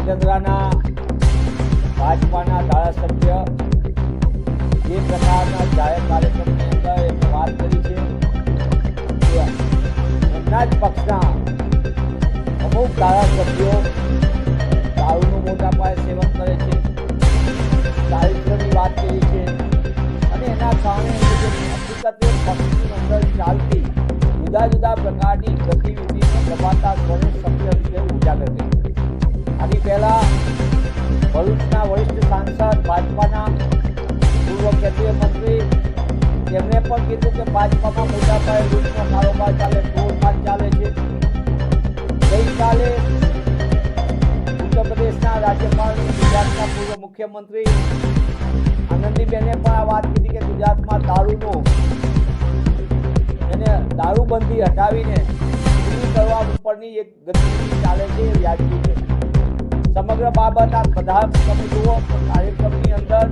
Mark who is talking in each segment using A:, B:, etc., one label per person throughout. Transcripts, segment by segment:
A: ધાંગધ્રાના ભાજપાના ધારાસભ્ય જે પ્રકારના જાહેર કાર્યક્રમની અંદર એમને વાત કરી છે કે એમના જ પક્ષના અમુક ધારાસભ્યો દારૂનું મોટા પાયે સેવન કરે છે, દારિદ્ર્યની વાત કરી છે અને એના કારણે હકીકતે પક્ષની અંદર ચાલતી જુદા જુદા પ્રકારની ગતિવિધિને દબાતા સ્વરે સક્રિય રીતે ઉજાગર કરી. આની પહેલા ભરૂચના વરિષ્ઠ સાંસદ ભાજપાના પૂર્વ કેન્દ્રીય મંત્રી તેમણે પણ કીધું કે ભાજપામાં મોટા પાયે લૂંટનો કારોબાર ચાલે, તોડફાડ ચાલે છે. ગઈકાલે ઉત્તર પ્રદેશના રાજ્યપાલ ગુજરાતના પૂર્વ મુખ્યમંત્રી આનંદીબેને પણ આ વાત કીધી કે ગુજરાતમાં દારૂબંધી હટાવીને પૂરી કરવા ઉપરની એક ગતિવિધિ ચાલે છે, એ વ્યાજબી છે. સમગ્ર બાબત આ બધા તમે જુઓ તો કાર્યક્રમની અંદર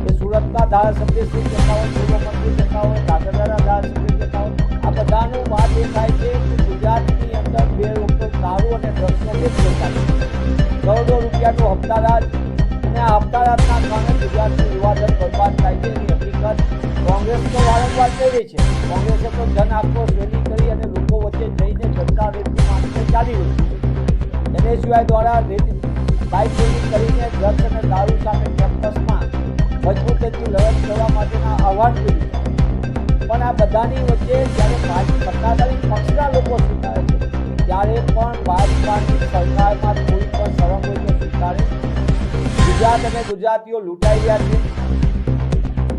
A: એ સુરતના ધારાસભ્ય શ્રી કહેતા હોય, પૂર્વ મંત્રી કહેતા હોય, ધાંગધ્રાના ધારાસભ્ય કહેતા હોય, આ બધાનું વાત એ થાય છે કે ગુજરાતની અંદર બે લોકો દારૂ અને ડ્રગ્સનો વેચો થાય છે. કરોડો રૂપિયાનો હપ્તારાજ અને આ હપ્તારાજના કારણે ગુજરાતનું યુવાધન બરબાદ થાય છે. એની હકીકત કોંગ્રેસ તો વારંવાર કહી રહી છે. કોંગ્રેસે તો જન આક્રોશ રેલી કરી અને લોકો વચ્ચે જઈને જનતા રેલી માંગને ચાલી રહી છે. એને સિવાય દ્વારા બાઇક રેલી કરીને ડ્રગ્સ અને દારૂ સામે કેમ્પસમાં મજબૂતીથી લડત કરવા માટેના આહવાન કર્યું. પણ આ બધાની વચ્ચે જ્યારે સત્તાધારી પક્ષના લોકો સ્વીકારે છે ત્યારે પણ ભાજપાની સરકારમાં કોઈ પણ શરમ હોય તો સ્વીકારે. ગુજરાત અને ગુજરાતીઓ લૂંટાઈ ગયા છે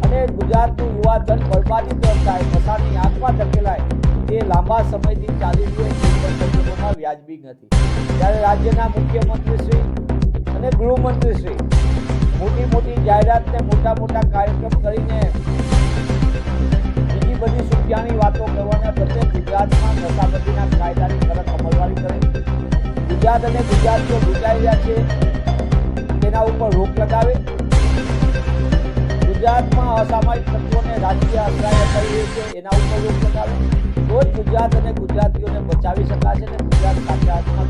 A: અને ગુજરાતનું યુવાધન બરબાદી તરફ થાય, પસારની આંખમાં ધકેલાય તે લાંબા સમયથી ચાલી રહ્યું કોઈ પણ સંજોગોમાં વ્યાજબી નથી. ત્યારે રાજ્યના મુખ્યમંત્રીશ્રી અને ગૃહમંત્રીશ્રી મોટી જાહેરાતને મોટા કાર્યક્રમ કરીને બીજી બધી સુફિયાની વાતો કરવાના બદલે ગુજરાતમાં નશાબંધીના કાયદાની કડક અમલવારી કરે, ગુજરાત અને ગુજરાતીઓ લૂંટાઈ રહ્યા છે તેના ઉપર રોક લગાવે, ગુજરાતમાં અસામાજિક તત્વોને રાજકીય આશ્રય અપાઈ રહી છે એના ઉપર રોક લગાવે, તો જ ગુજરાત અને ગુજરાતીઓને બચાવી શકાશે અને ગુજરાત સાચા અર્થમાં